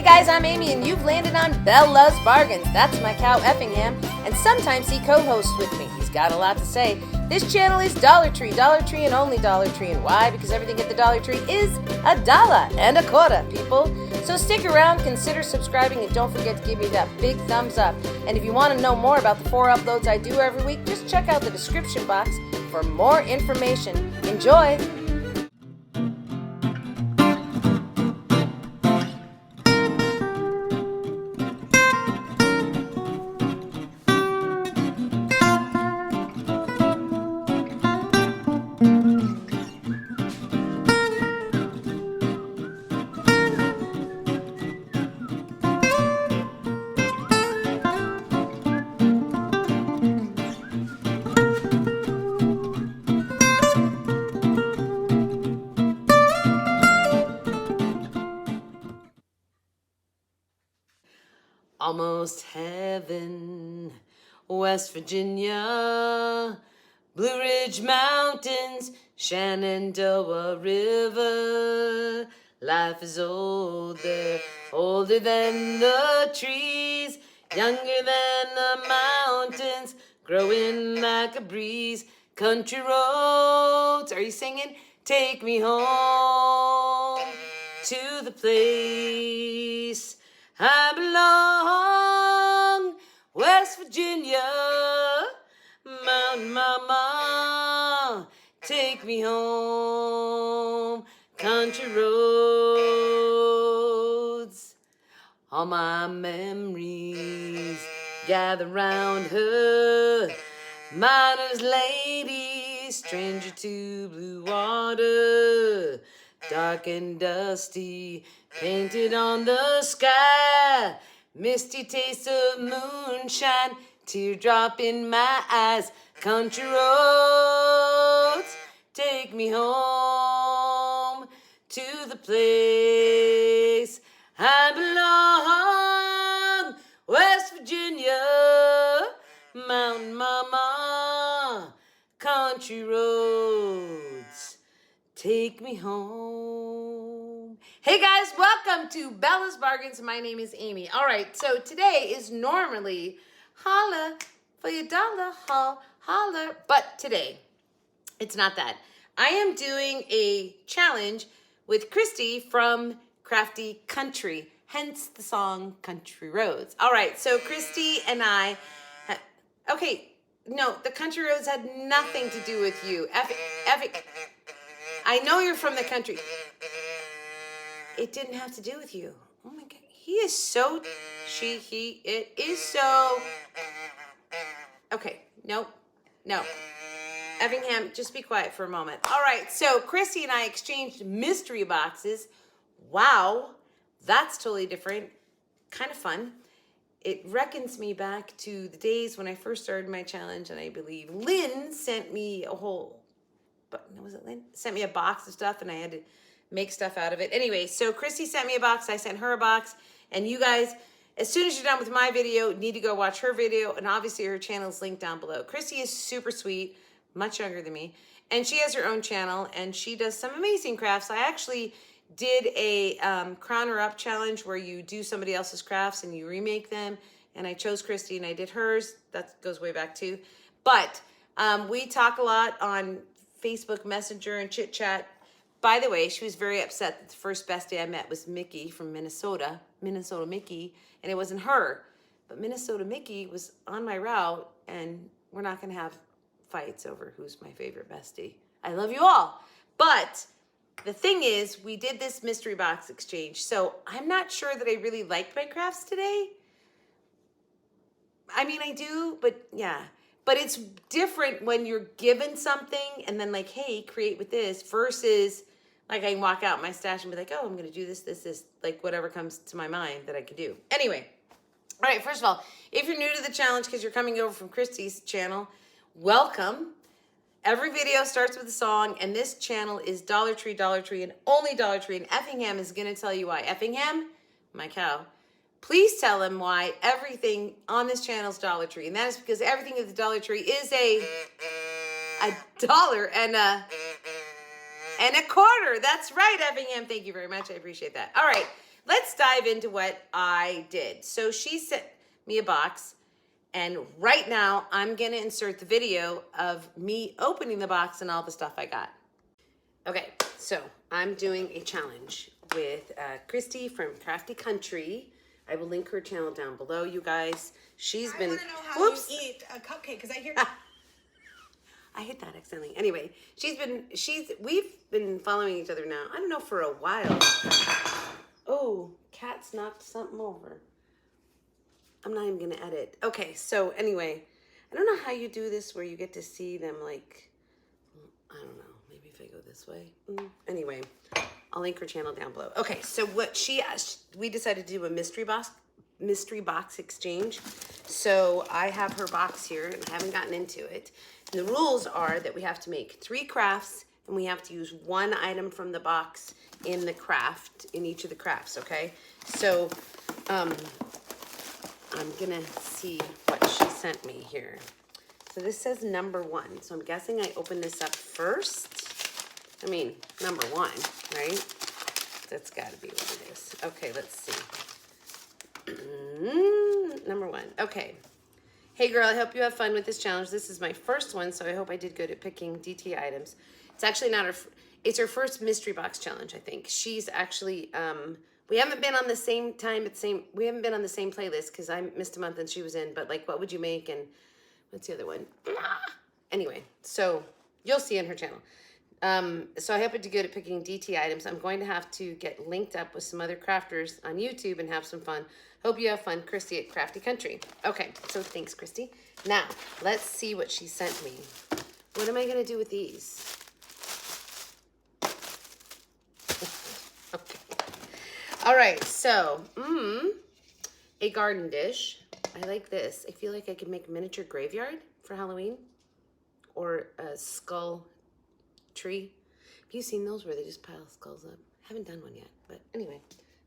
Hey guys, I'm Amy and you've landed on Bella's Bargains. That's my cow Effingham, and sometimes he co-hosts with me. He's got a lot to say. This channel is Dollar Tree and only Dollar Tree. And why? Because everything at the Dollar Tree is $1.25, people. So stick around, consider subscribing, and don't forget to give me that big thumbs up. And if you want to know more about the 4 uploads I do every week, just check out the description box for more information. Enjoy! Almost heaven, West Virginia, Blue Ridge Mountains, Shenandoah River. Life is older, older than the trees, younger than the mountains, growing like a breeze. Country roads, are you singing? Take me home to the place I belong, West Virginia, Mountain Mama, take me home, country roads. All my memories gather round her, miner's lady, stranger to blue water, dark and dusty, painted on the sky, misty taste of moonshine, teardrop in my eyes. Country roads, take me home to the place I belong, West Virginia, Mountain Mama, country roads, take me home. Hey guys, welcome to Bella's Bargains. My name is Amy. All right, so today is normally holla for your dollar, holler, but today it's not that. I am doing a challenge with Christy from Crafty Country, hence the song Country Roads. All right, so Christy and I, no, the country roads had nothing to do with you. I know you're from the country. It didn't have to do with you. Oh my God. He is so, it is so. Okay, no. Effingham, just be quiet for a moment. All right, so Christy and I exchanged mystery boxes. Wow, that's totally different. Kind of fun. It reckons me back to the days when I first started my challenge, and I believe Lynn sent me a whole, was it Lynn? Sent me a box of stuff, and I had to make stuff out of it. Anyway, so Christy sent me a box, I sent her a box, and you guys, as soon as you're done with my video, need to go watch her video, and obviously her channel is linked down below. Christy is super sweet, much younger than me, and she has her own channel, and she does some amazing crafts. I actually did a Crown Her Up challenge where you do somebody else's crafts and you remake them, and I chose Christy and I did hers. That goes way back too. But we talk a lot on Facebook Messenger and chit chat. By the way, she was very upset that the first bestie I met was Mickey from Minnesota Mickey, and it wasn't her. But Minnesota Mickey was on my route, and we're not going to have fights over who's my favorite bestie. I love you all. But the thing is, we did this mystery box exchange, so I'm not sure that I really liked my crafts today. I mean, I do, but yeah. But it's different when you're given something and then like, hey, create with this, versus like I can walk out my stash and be like, oh, I'm going to do this, like whatever comes to my mind that I could do. Anyway, all right, first of all, if you're new to the challenge because you're coming over from Christy's channel, welcome. Every video starts with a song, and this channel is Dollar Tree, and only Dollar Tree, and Effingham is going to tell you why. Effingham, my cow, please tell him why everything on this channel is Dollar Tree, and that is because everything at the Dollar Tree is a dollar, and And a quarter. That's right, Effingham. Thank you very much. I appreciate that. All right, let's dive into what I did. So she sent me a box, and right now I'm going to insert the video of me opening the box and all the stuff I got. Okay, so I'm doing a challenge with Christy from Crafty Country. I will link her channel down below, you guys. She's been... I want to know how you eat a cupcake, because I hear... I hit that accidentally. Anyway, we've been following each other now, I don't know, for a while. Oh, cat's knocked something over. I'm not even going to edit. Okay, so anyway, I don't know how you do this where you get to see them, like, I don't know, maybe if I go this way. Anyway, I'll link her channel down below. Okay, so what she asked, we decided to do a mystery box exchange. So I have her box here, and I haven't gotten into it. And the rules are that we have to make 3 crafts, and we have to use 1 item from the box in the craft, in each of the crafts, okay? So I'm gonna see what she sent me here. So this says number 1. So I'm guessing I open this up first. I mean, number 1, right? That's gotta be what it is. Okay, let's see. Number 1, okay. Hey girl, I hope you have fun with this challenge. This is my first one, so I hope I did good at picking DT items. It's actually not it's her first mystery box challenge, I think. She's actually, we haven't been on the same we haven't been on the same playlist because I missed a month and she was in, but like, what would you make? And what's the other one? Anyway, so you'll see in her channel. So I hope I did good at picking DT items. I'm going to have to get linked up with some other crafters on YouTube and have some fun. Hope you have fun, Christy at Crafty Country. Okay, so thanks, Christy. Now, let's see what she sent me. What am I gonna do with these? Okay. All right, so, a garden dish. I like this. I feel like I could make a miniature graveyard for Halloween, or a skull tree. Have you seen those where they just pile skulls up? I haven't done one yet, but anyway,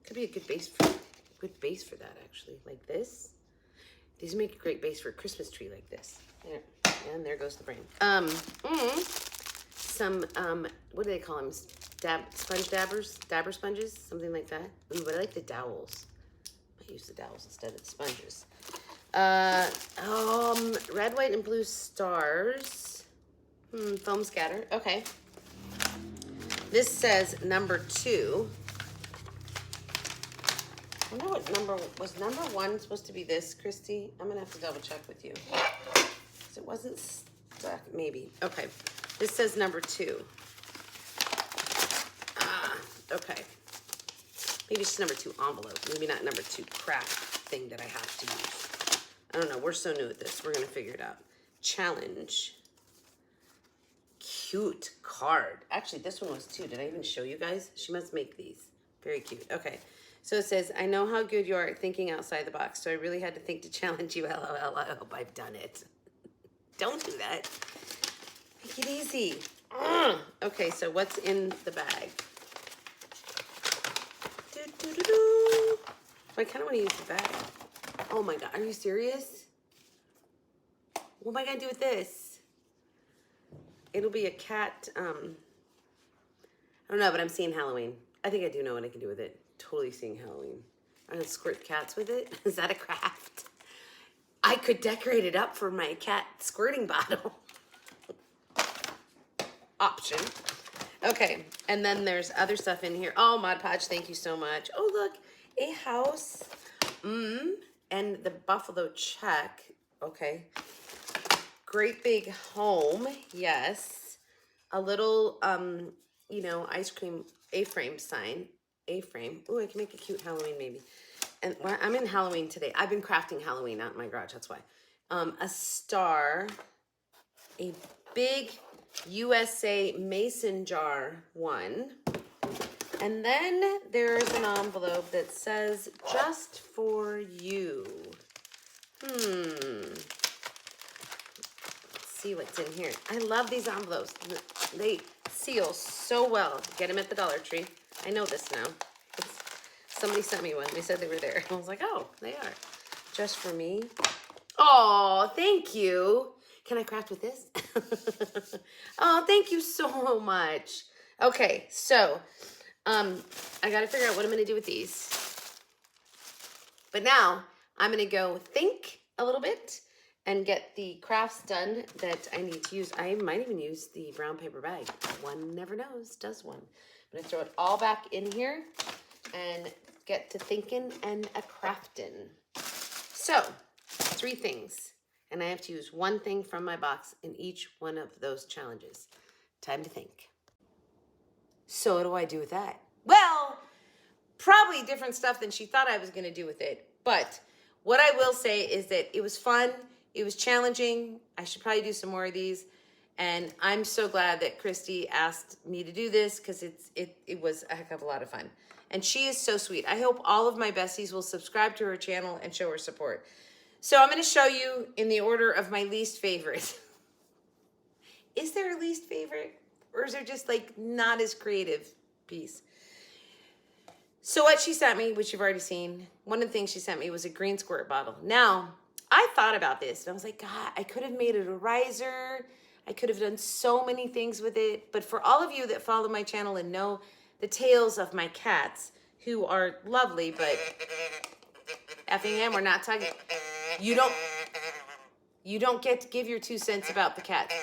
could be a good base for that, actually, like this. These make a great base for a Christmas tree like this. There, and there goes the brain. Some what do they call them? Dabber sponges, something like that. Ooh, but I like the dowels. I use the dowels instead of the sponges. Red, white, and blue stars. Foam scatter. Okay. This says number 2. I wonder what was number 1 supposed to be this, Christy? I'm gonna have to double check with you. Because it wasn't stuck, maybe. Okay. This says number 2. Okay. Maybe it's just number 2 envelope. Maybe not number 2 craft thing that I have to use. I don't know. We're so new at this. We're gonna figure it out. Challenge. Cute card. Actually, this one was 2. Did I even show you guys? She must make these. Very cute. Okay. So it says, I know how good you are at thinking outside the box, so I really had to think to challenge you. LOL. I hope I've done it. Don't do that. Make it easy. Okay, so what's in the bag? I kind of want to use the bag. Oh my God, are you serious? What am I going to do with this? It'll be a cat, I don't know, but I'm seeing Halloween. I think I do know what I can do with it. Totally seeing Halloween. I'm gonna squirt cats with it. Is that a craft? I could decorate it up for my cat squirting bottle. Option. Okay, and then there's other stuff in here. Oh, Mod Podge, thank you so much. Oh, look, a house. And the buffalo check. Okay. Great big home. Yes. A little, you know, ice cream A-frame sign. A-frame. Ooh, I can make a cute Halloween maybe. And well, I'm in Halloween today. I've been crafting Halloween out in my garage. That's why. A star. A big USA mason jar one. And then there's an envelope that says, just for you. Let's see what's in here. I love these envelopes. They seal so well. Get them at the Dollar Tree. I know this now. Somebody sent me one. They said they were there. I was like, oh, they are. Just for me. Oh, thank you. Can I craft with this? Oh, thank you so much. Okay, so I got to figure out what I'm going to do with these. But now I'm going to go think a little bit and get the crafts done that I need to use. I might even use the brown paper bag. One never knows, does one. I'm going to throw it all back in here and get to thinking and a crafting. So, 3 things. And I have to use one thing from my box in each one of those challenges. Time to think. So what do I do with that? Well, probably different stuff than she thought I was going to do with it. But what I will say is that it was fun. It was challenging. I should probably do some more of these. And I'm so glad that Christy asked me to do this because it was a heck of a lot of fun. And she is so sweet. I hope all of my besties will subscribe to her channel and show her support. So I'm going to show you in the order of my least favorite. Is there a least favorite? Or is there just like not as creative piece? So what she sent me, which you've already seen, one of the things she sent me was a green squirt bottle. Now, I thought about this and I was like, God, I could have made it a riser. I could have done so many things with it. But for all of you that follow my channel and know the tales of my cats, who are lovely, but effing them, we're not talking. You don't get to give your 2 cents about the cats.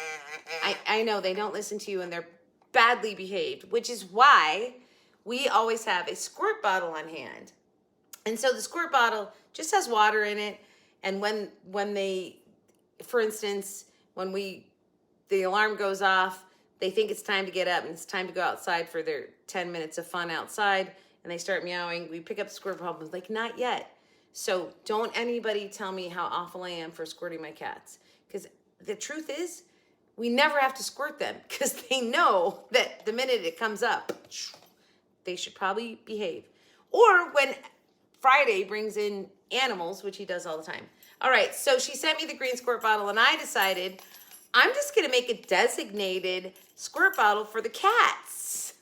I know they don't listen to you and they're badly behaved, which is why we always have a squirt bottle on hand. And so the squirt bottle just has water in it. And when they, for instance, when the alarm goes off, they think it's time to get up and it's time to go outside for their 10 minutes of fun outside, and they start meowing, we pick up the squirt bottle, like, not yet. So don't anybody tell me how awful I am for squirting my cats. Because the truth is, we never have to squirt them because they know that the minute it comes up, they should probably behave. Or when Friday brings in animals, which he does all the time. All right, so she sent me the green squirt bottle, and I decided I'm just going to make a designated squirt bottle for the cats.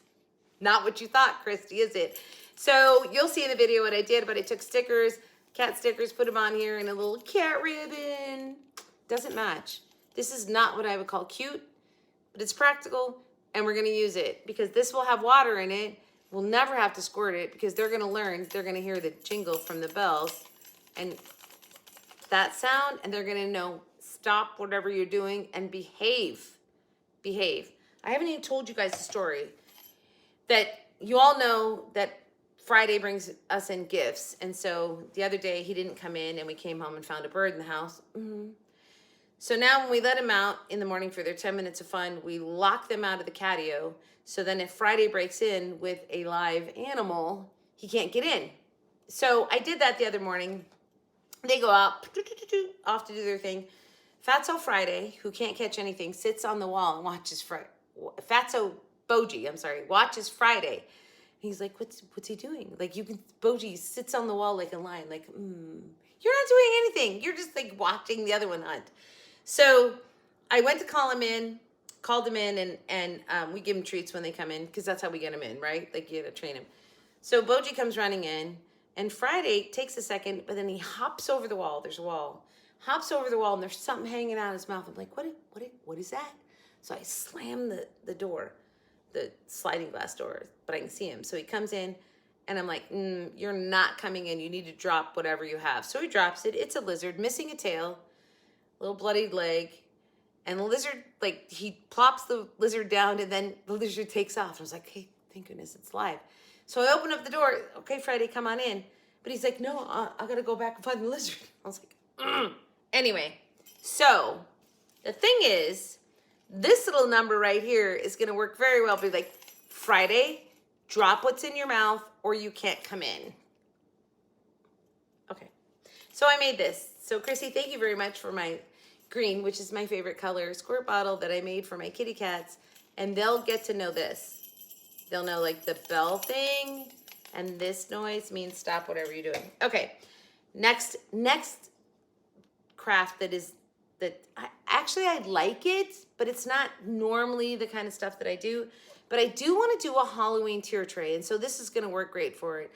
Not what you thought, Christy, is it? So you'll see in the video what I did, but I took stickers, cat stickers, put them on here, and a little cat ribbon. Doesn't match. This is not what I would call cute, but it's practical, and we're going to use it because this will have water in it. We'll never have to squirt it because they're going to learn. They're going to hear the jingle from the bells and that sound, and they're going to know, stop whatever you're doing and behave. Behave. I haven't even told you guys the story that you all know that Friday brings us in gifts. And so the other day he didn't come in and we came home and found a bird in the house. So now when we let them out in the morning for their 10 minutes of fun, we lock them out of the catio. So then if Friday breaks in with a live animal, he can't get in. So I did that the other morning. They go out, off to do their thing. Fatso Friday, who can't catch anything, sits on the wall and watches Fatso Boji, watches Friday. He's like, what's he doing? Like, Boji sits on the wall like a lion, like, you're not doing anything. You're just like watching the other one hunt. So I went to called him in, and we give him treats when they come in, because that's how we get him in, right? Like, you gotta train him. So Boji comes running in, and Friday takes a second, but then he hops over the wall. There's a wall. Hops over the wall, and there's something hanging out of his mouth. I'm like, what is that? So I slam the door, the sliding glass door, but I can see him. So he comes in, and I'm like, you're not coming in. You need to drop whatever you have. So he drops it. It's a lizard, missing a tail, little bloodied leg. And the lizard, like, he plops the lizard down, and then the lizard takes off. I was like, hey, thank goodness it's live. So I open up the door. Okay, Friday, come on in. But he's like, no, I got to go back and find the lizard. I was like, Anyway, so the thing is, this little number right here is going to work very well. Be like, Friday, drop what's in your mouth or you can't come in. Okay. So I made this. So Chrissy, thank you very much for my green, which is my favorite color, squirt bottle that I made for my kitty cats. And they'll get to know this. They'll know, like, the bell thing, and this noise means stop whatever you're doing. Okay. Next craft I like it, but it's not normally the kind of stuff that I do. But I do want to do a Halloween tier tray, and so this is going to work great for it.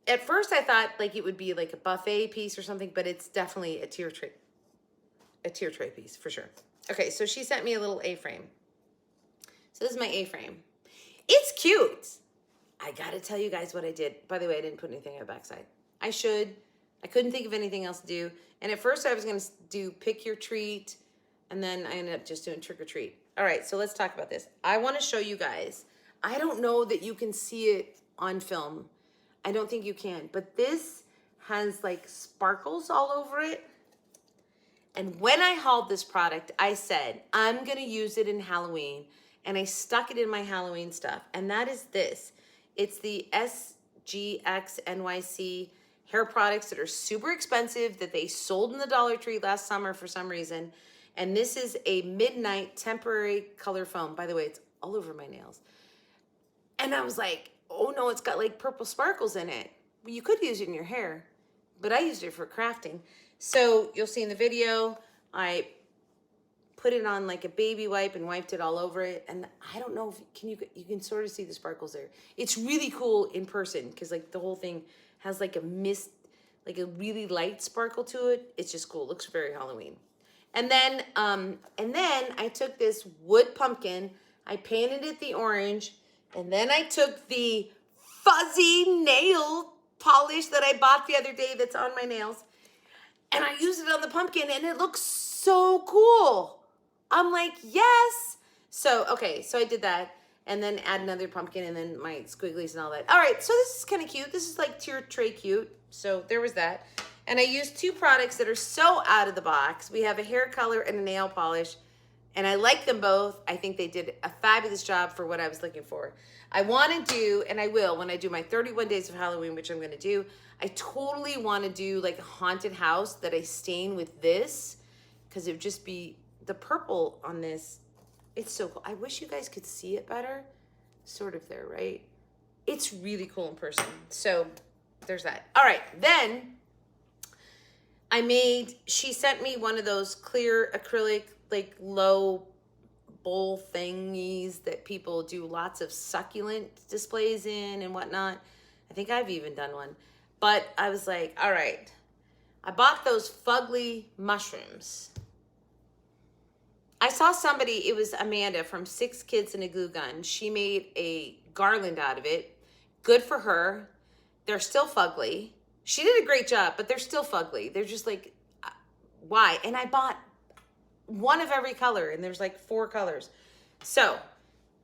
At first I thought like it would be like a buffet piece or something, but it's definitely a tier tray piece for sure. Okay, so she sent me a little A-frame. So this is my A-frame. It's cute. I gotta tell you guys what I did. By the way, I didn't put anything on the backside. I should. I couldn't think of anything else to do. And at first I was gonna do pick your treat, and then I ended up just doing trick or treat. All right, so let's talk about this. I wanna show you guys. I don't know that you can see it on film. I don't think you can, but this has like sparkles all over it. And when I hauled this product, I said, I'm gonna use it in Halloween, and I stuck it in my Halloween stuff. And that is this. It's the SGX NYC hair products that are super expensive that they sold in the Dollar Tree last summer for some reason. And this is a midnight temporary color foam. By the way, it's all over my nails. And I was like, oh no, it's got like purple sparkles in it. Well, you could use it in your hair, but I used it for crafting. So you'll see in the video, I put it on like a baby wipe and wiped it all over it. And I don't know if you can sort of see the sparkles there. It's really cool in person because like the whole thing has like a mist, like a really light sparkle to it. It's just cool. It looks very Halloween. And then I took this wood pumpkin, I painted it the orange, and then I took the fuzzy nail polish that I bought the other day that's on my nails, and I used it on the pumpkin, and it looks so cool. I'm like, yes. So, okay, so I did that, and then add another pumpkin, and then my squigglies and all that. All right, so this is kind of cute. This is like tier tray cute. So there was that. And I used two products that are so out of the box. We have a hair color and a nail polish, and I like them both. I think they did a fabulous job for what I was looking for. I want to do, and I will when I do my 31 days of Halloween, which I'm going to do, I totally want to do like a haunted house that I stain with this, because it would just be the purple on this. It's so cool. I wish you guys could see it better. Sort of there, right? It's really cool in person. So there's that. All right, then she sent me one of those clear acrylic, like low bowl thingies that people do lots of succulent displays in and whatnot. I think I've even done one. But I was like, all right. I bought those fugly mushrooms. I saw somebody, it was Amanda from 6 Kids and a Glue Gun. She made a garland out of it. Good for her. They're still fugly. She did a great job, but they're still fugly. They're just like, why? And I bought one of every color, and there's like 4 colors. So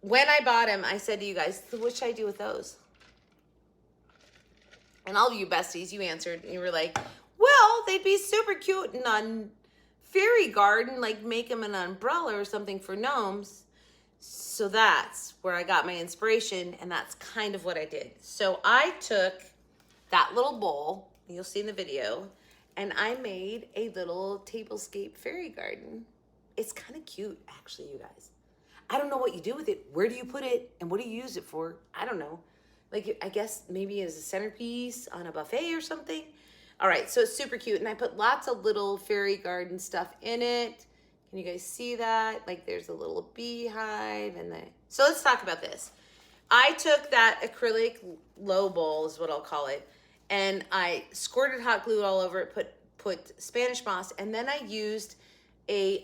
when I bought them, I said to you guys, what should I do with those? And all of you besties, you answered, and you were like, well, they'd be super cute in a fairy garden, like make them an umbrella or something for gnomes. So that's where I got my inspiration, and that's kind of what I did. So I took that little bowl, you'll see in the video, and I made a little tablescape fairy garden. It's kind of cute, actually, you guys. I don't know what you do with it. Where do you put it, and what do you use it for? I don't know. Like, I guess maybe as a centerpiece on a buffet or something. All right, so it's super cute, and I put lots of little fairy garden stuff in it. Can you guys see that? Like, there's a little beehive, so let's talk about this. I took that acrylic low bowl, is what I'll call it, and I squirted hot glue all over it, put Spanish moss, and then I used a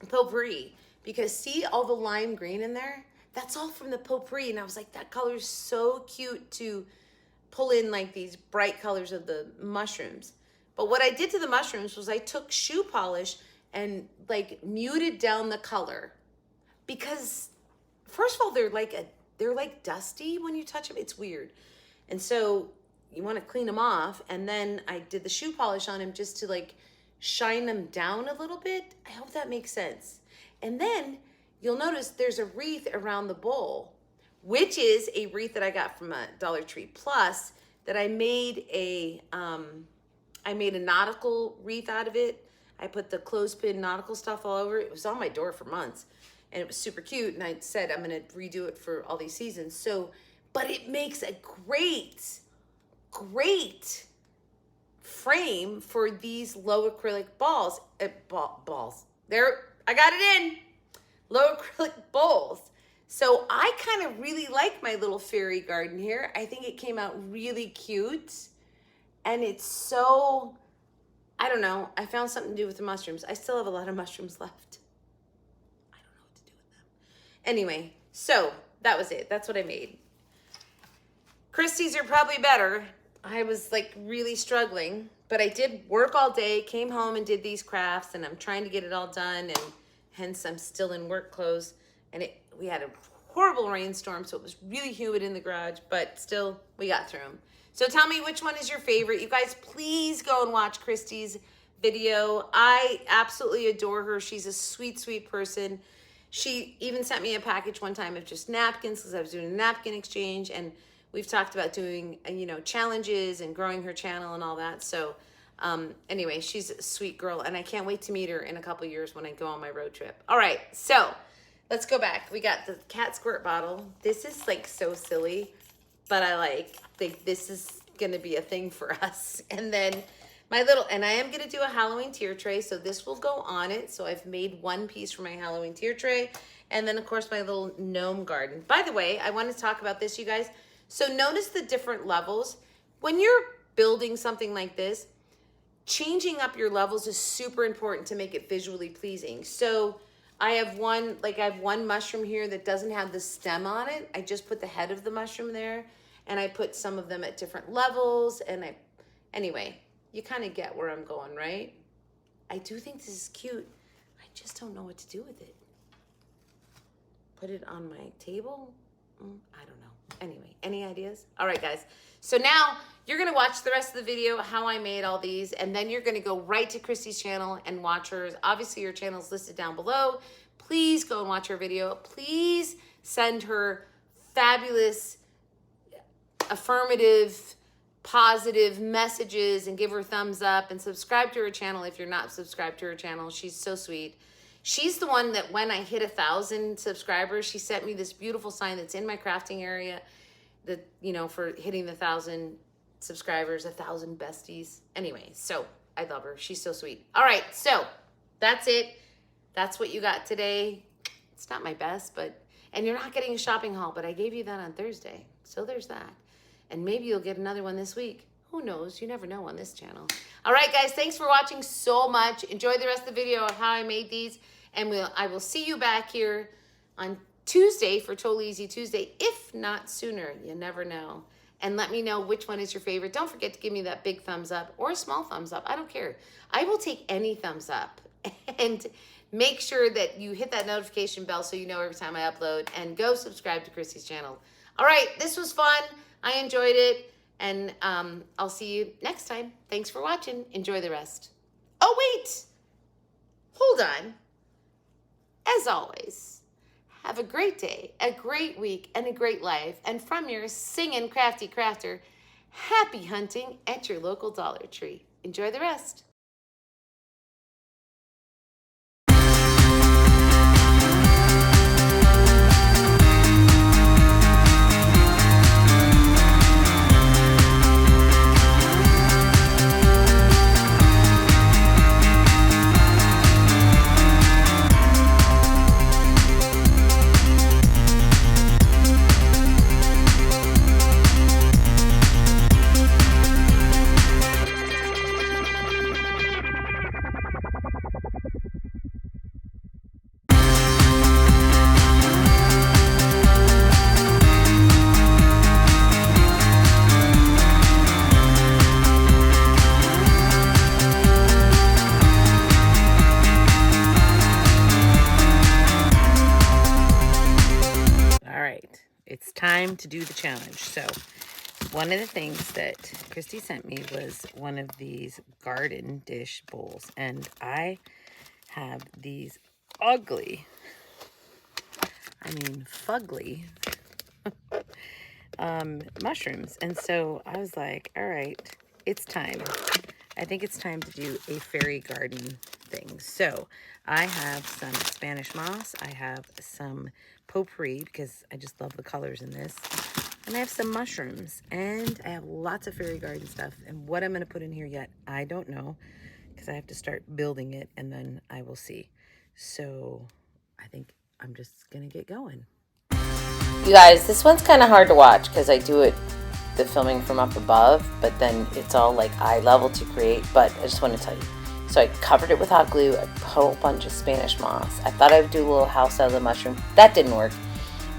potpourri, because see all the lime green in there? That's all from the potpourri, and I was like, that color is so cute to pull in like these bright colors of the mushrooms. But what I did to the mushrooms was I took shoe polish and like muted down the color, because first of all, they're like dusty when you touch them. It's weird. And so you want to clean them off. And then I did the shoe polish on them just to like shine them down a little bit. I hope that makes sense. And then you'll notice there's a wreath around the bowl, which is a wreath that I got from a Dollar Tree Plus that I made a nautical wreath out of it. I put the clothespin nautical stuff all over it. It was on my door for months, and it was super cute. And I said, I'm going to redo it for all these seasons. So, but it makes a great frame for these low acrylic balls. Balls. There, I got it in. Low acrylic bowls. So I kind of really like my little fairy garden here. I think it came out really cute. And it's so, I don't know. I found something to do with the mushrooms. I still have a lot of mushrooms left. I don't know what to do with them. Anyway, so that was it. That's what I made. Christie's are probably better. I was like really struggling, but I did work all day, came home and did these crafts, and I'm trying to get it all done, and hence I'm still in work clothes. And we had a horrible rainstorm, so it was really humid in the garage, but still we got through them. So tell me which one is your favorite. You guys, please go and watch Christie's video. I absolutely adore her. She's a sweet, sweet person. She even sent me a package one time of just napkins because I was doing a napkin exchange, and we've talked about doing, challenges and growing her channel and all that. So anyway, she's a sweet girl, and I can't wait to meet her in a couple years when I go on my road trip. All right, so let's go back. We got the cat squirt bottle. This is like so silly, but I think this is gonna be a thing for us. And then and I am gonna do a Halloween tier tray, so this will go on it. So I've made one piece for my Halloween tier tray. And then of course my little gnome garden. By the way, I want to talk about this, you guys. So notice the different levels. When you're building something like this, changing up your levels is super important to make it visually pleasing. So I have one mushroom here that doesn't have the stem on it. I just put the head of the mushroom there, and I put some of them at different levels. And anyway, you kind of get where I'm going, right? I do think this is cute. I just don't know what to do with it. Put it on my table? I don't know. Anyway, any ideas? All right, guys. So now you're going to watch the rest of the video, how I made all these, and then you're going to go right to Christy's channel and watch hers. Obviously, your channel is listed down below. Please go and watch her video. Please send her fabulous, affirmative, positive messages and give her thumbs up, and subscribe to her channel if you're not subscribed to her channel. She's so sweet. She's the one that when I hit 1,000 subscribers, she sent me this beautiful sign that's in my crafting area that, for hitting the 1,000 subscribers, 1,000 besties. Anyway, so I love her. She's so sweet. All right, so that's it. That's what you got today. It's not my best, and you're not getting a shopping haul, but I gave you that on Thursday. So there's that. And maybe you'll get another one this week. Who knows? You never know on this channel. All right, guys, thanks for watching so much. Enjoy the rest of the video of how I made these. And I will see you back here on Tuesday for Totally Easy Tuesday, if not sooner. You never know. And let me know which one is your favorite. Don't forget to give me that big thumbs up or a small thumbs up. I don't care. I will take any thumbs up. And make sure that you hit that notification bell so you know every time I upload. And go subscribe to Christy's channel. All right, this was fun. I enjoyed it. And I'll see you next time. Thanks for watching. Enjoy the rest. Oh, wait. Hold on. As always, have a great day, a great week, and a great life. And from your singing crafty crafter, happy hunting at your local Dollar Tree. Enjoy the rest. It's time to do the challenge. So one of the things that Christy sent me was one of these garden dish bowls, and I have these ugly, fugly mushrooms. And so I was like, all right, it's time. I think it's time to do a fairy garden thing. So I have some Spanish moss. I have some potpourri because I just love the colors in this. And I have some mushrooms. And I have lots of fairy garden stuff. And what I'm going to put in here yet, I don't know. Because I have to start building it and then I will see. So I think I'm just going to get going. You guys, this one's kind of hard to watch because I do the filming from up above, but then it's all like eye level to create. But I just want to tell you, So I covered it with hot glue, a whole bunch of Spanish moss. I thought I would do a little house out of the mushroom. That didn't work.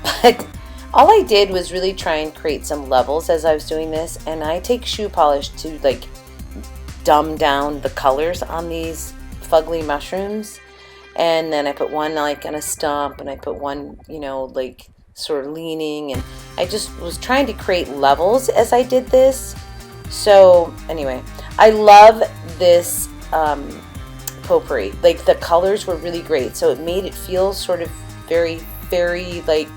But all I did was really try and create some levels as I was doing this. And I take shoe polish to like dumb down the colors on these fugly mushrooms. And then I put one like on a stump, and I put one, you know, like sort of leaning, and I just was trying to create levels as I did this. So anyway, I love this potpourri. Like the colors were really great, so it made it feel sort of very fairy, like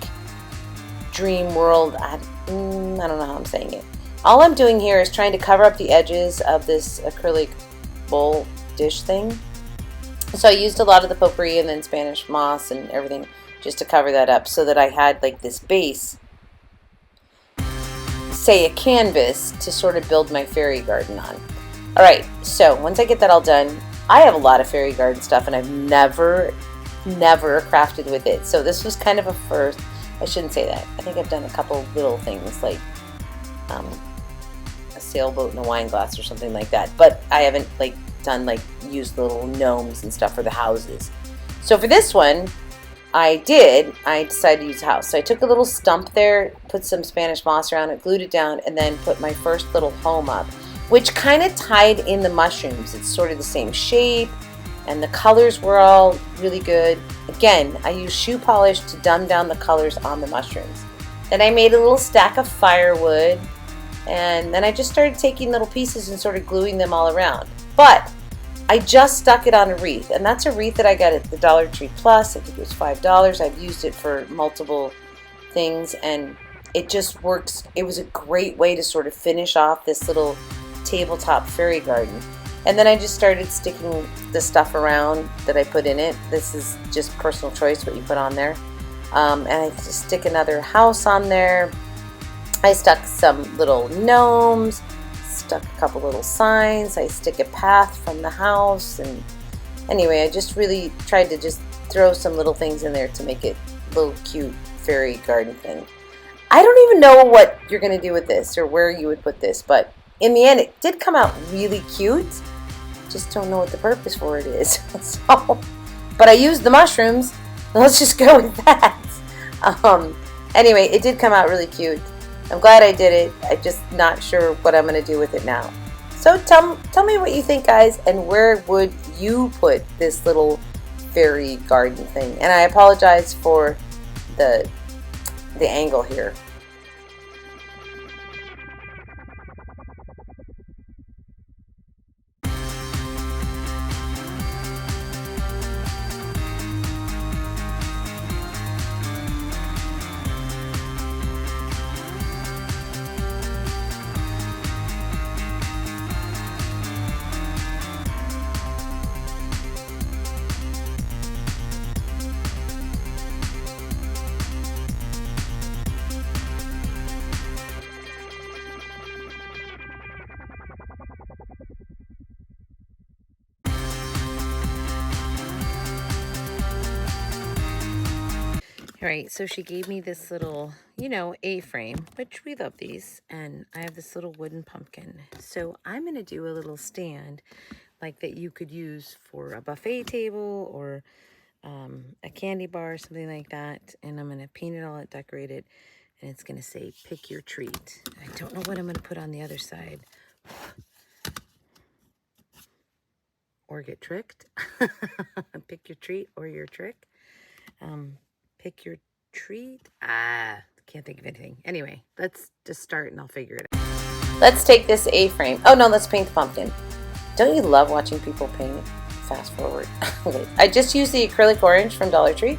dream world. I don't know how I'm saying it. All I'm doing here is trying to cover up the edges of this acrylic bowl dish thing. So I used a lot of the potpourri and then Spanish moss and everything just to cover that up, so that I had like this base, say a canvas, to sort of build my fairy garden on. Alright, so once I get that all done, I have a lot of fairy garden stuff and I've never crafted with it. So this was kind of a first. I shouldn't say that. I think I've done a couple little things like a sailboat and a wine glass or something like that, but I haven't like done like used little gnomes and stuff for the houses. So for this one I decided to use a house. So I took a little stump there, put some Spanish moss around it, glued it down, and then put my first little home up, which kind of tied in the mushrooms. It's sort of the same shape and the colors were all really good. Again, I used shoe polish to dumb down the colors on the mushrooms. Then I made a little stack of firewood, and then I just started taking little pieces and sort of gluing them all around. But I just stuck it on a wreath, and that's a wreath that I got at the Dollar Tree Plus. I think it was $5. I've used it for multiple things, and it just works. It was a great way to sort of finish off this little tabletop fairy garden. And then I just started sticking the stuff around that I put in it. This is just personal choice what you put on there. And I just stick another house on there. I stuck some little gnomes, stuck a couple little signs. I stick a path from the house, and anyway, I just really tried to just throw some little things in there to make it a little cute fairy garden thing. I don't even know what you're going to do with this or where you would put this, but in the end it did come out really cute. Just don't know what the purpose for it is. So, but I used the mushrooms. Let's just go with that. Anyway, it did come out really cute. I'm glad I did it. I'm just not sure what I'm going to do with it now. So tell me what you think, guys, and where would you put this little fairy garden thing? And I apologize for the angle here. All right, so she gave me this little, you know, A-frame, which we love these, and I have this little wooden pumpkin. So I'm going to do a little stand like that you could use for a buffet table or a candy bar, something like that. And I'm going to paint it all and decorate it, and it's going to say, pick your treat. I don't know what I'm going to put on the other side. Or get tricked. Pick your treat or your trick. Pick your treat. Can't think of anything. Anyway, let's just start and I'll figure it out. Let's take this A-frame. Oh no, let's paint the pumpkin. Don't you love watching people paint? Fast forward. Okay. I just used the acrylic orange from Dollar Tree.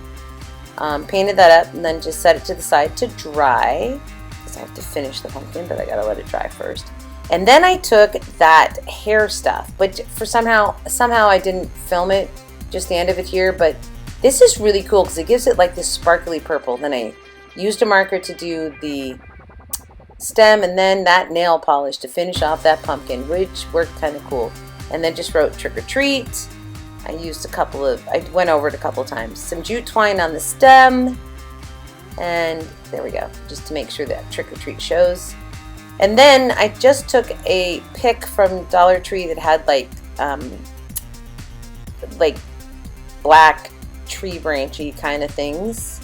Painted that up and then just set it to the side to dry. Because I have to finish the pumpkin, but I gotta let it dry first. And then I took that hair stuff, but for somehow I didn't film it, just the end of it here, but this is really cool because it gives it like this sparkly purple. Then I used a marker to do the stem and then that nail polish to finish off that pumpkin, which worked kind of cool. And then just wrote trick or treat. I went over it a couple times. Some jute twine on the stem. And there we go, just to make sure that trick or treat shows. And then I just took a pick from Dollar Tree that had like like black tree branchy kind of things,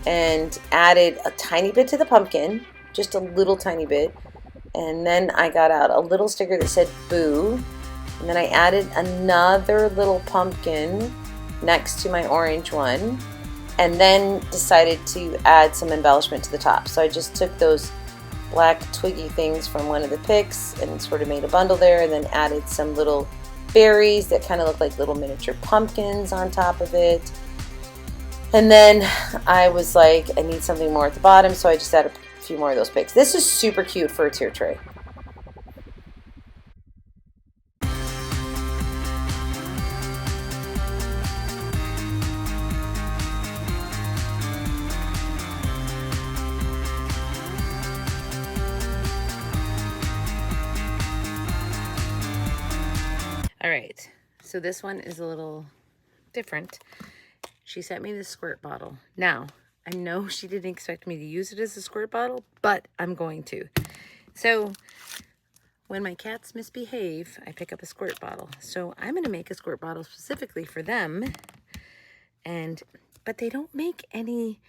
and added a tiny bit to the pumpkin, just a little tiny bit. And then I got out a little sticker that said boo, and then I added another little pumpkin next to my orange one, and then decided to add some embellishment to the top. So I just took those black twiggy things from one of the picks and sort of made a bundle there, and then added some little berries that kind of look like little miniature pumpkins on top of it. And then I was like, I need something more at the bottom, so I just added a few more of those picks. This is super cute for a tier tray. All right, so this one is a little different. She sent me this squirt bottle. Now, I know she didn't expect me to use it as a squirt bottle, but I'm going to. So when my cats misbehave, I pick up a squirt bottle. So I'm going to make a squirt bottle specifically for them. But they don't make any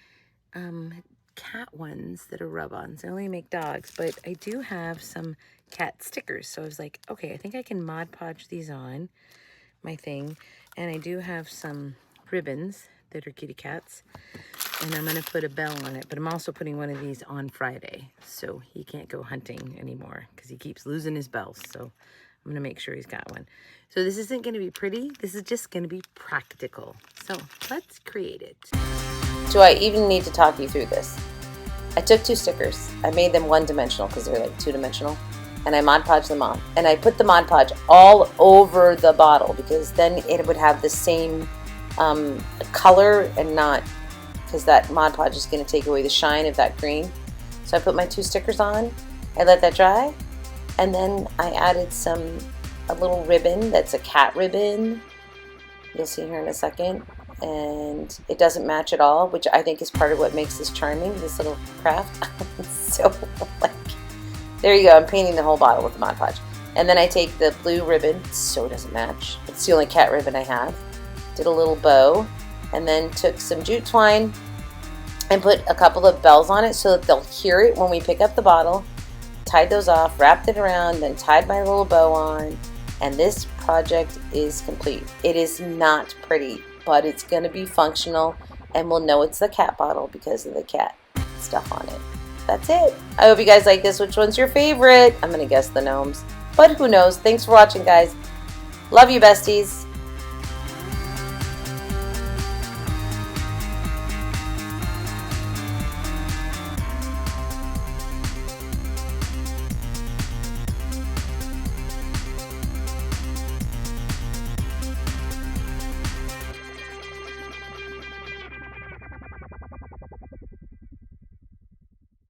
cat ones that are rub-ons. They only make dogs, but I do have some cat stickers. So I was like, okay, I think I can Mod Podge these on my thing. And I do have some ribbons that are kitty cats, and I'm going to put a bell on it, but I'm also putting one of these on Friday, so he can't go hunting anymore because he keeps losing his bells. So I'm going to make sure he's got one. So this isn't going to be pretty, this is just going to be practical. So let's create it. Do I even need to talk you through this? I took 2 stickers. I made them one-dimensional because they're like 2-dimensional, and I Mod Podged them on. And I put the Mod Podge all over the bottle because then it would have the same color, and not, because that Mod Podge is going to take away the shine of that green. So I put my 2 stickers on, I let that dry, and then I added a little ribbon that's a cat ribbon. You'll see here in a second. And it doesn't match at all, which I think is part of what makes this charming, this little craft. So, like, there you go. I'm painting the whole bottle with the Mod Podge. And then I take the blue ribbon, so it doesn't match. It's the only cat ribbon I have. Did a little bow, and then took some jute twine and put a couple of bells on it so that they'll hear it when we pick up the bottle. Tied those off, wrapped it around, then tied my little bow on, and this project is complete. It is not pretty, but it's going to be functional, and we'll know it's the cat bottle because of the cat stuff on it. That's it. I hope you guys like this. Which one's your favorite? I'm going to guess the gnomes, but who knows. Thanks for watching, guys. Love you, besties.